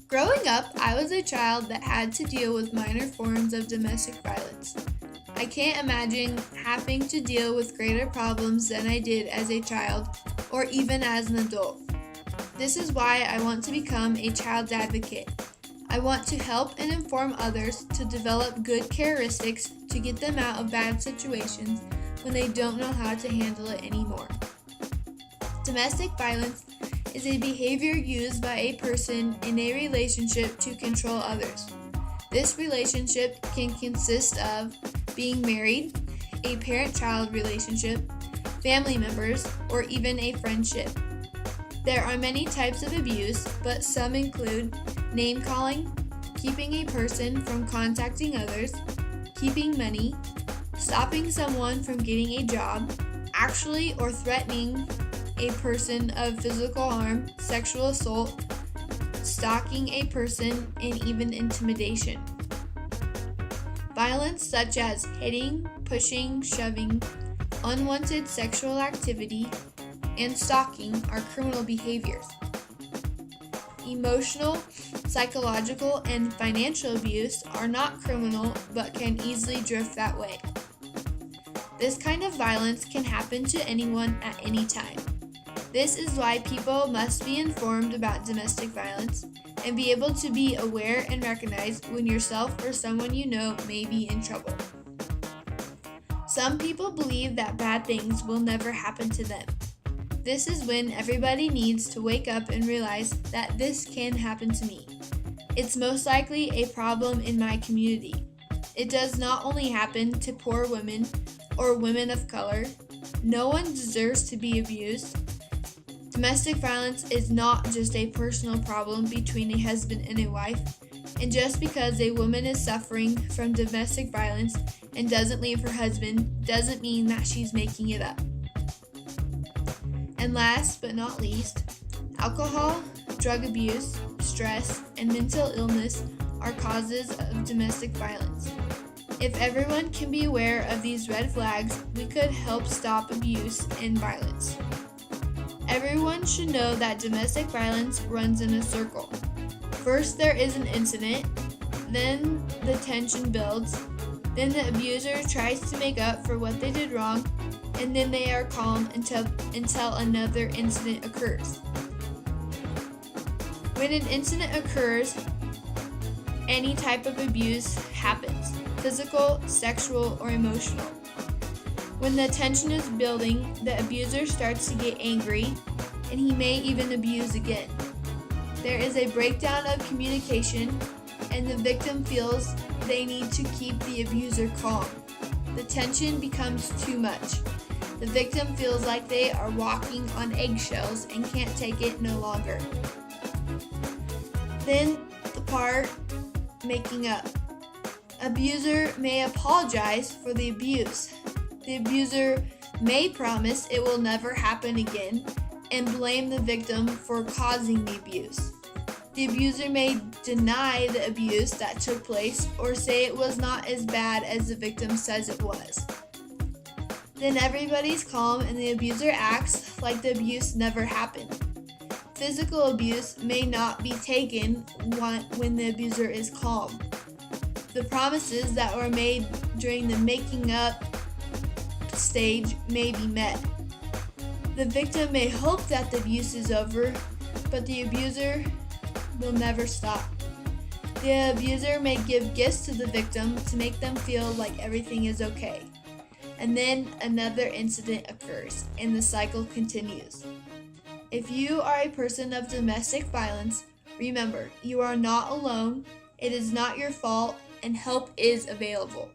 Growing up, I was a child that had to deal with minor forms of domestic violence. I can't imagine having to deal with greater problems than I did as a child or even as an adult. This is why I want to become a child advocate. I want to help and inform others to develop good characteristics to get them out of bad situations when they don't know how to handle it anymore. Domestic violence is a behavior used by a person in a relationship to control others. This relationship can consist of being married, a parent-child relationship, family members, or even a friendship. There are many types of abuse, but some include name-calling, keeping a person from contacting others, keeping money, stopping someone from getting a job, actually or threatening a person of physical harm, sexual assault, stalking a person, and even intimidation. Violence such as hitting, pushing, shoving, unwanted sexual activity, and stalking are criminal behaviors. Emotional, psychological, and financial abuse are not criminal but can easily drift that way. This kind of violence can happen to anyone at any time. This is why people must be informed about domestic violence and be able to be aware and recognize when yourself or someone you know may be in trouble. Some people believe that bad things will never happen to them. This is when everybody needs to wake up and realize that this can happen to me. It's most likely a problem in my community. It does not only happen to poor women or women of color. No one deserves to be abused. Domestic violence is not just a personal problem between a husband and a wife, and just because a woman is suffering from domestic violence and doesn't leave her husband doesn't mean that she's making it up. And last but not least, alcohol, drug abuse, stress, and mental illness are causes of domestic violence. If everyone can be aware of these red flags, we could help stop abuse and violence. Everyone should know that domestic violence runs in a circle. First, there is an incident, then the tension builds, then the abuser tries to make up for what they did wrong, and then they are calm until another incident occurs. When an incident occurs, any type of abuse happens, physical, sexual, or emotional. When the tension is building, the abuser starts to get angry, and he may even abuse again. There is a breakdown of communication, and the victim feels they need to keep the abuser calm. The tension becomes too much. The victim feels like they are walking on eggshells and can't take it no longer. Then the part making up. Abuser may apologize for the abuse. The abuser may promise it will never happen again and blame the victim for causing the abuse. The abuser may deny the abuse that took place or say it was not as bad as the victim says it was. Then everybody's calm and the abuser acts like the abuse never happened. Physical abuse may not be taken when the abuser is calm. The promises that were made during the making up stage may be met. The victim may hope that the abuse is over, but the abuser will never stop. The abuser may give gifts to the victim to make them feel like everything is okay. And then another incident occurs, and the cycle continues. If you are a person of domestic violence, remember, you are not alone, it is not your fault, and help is available.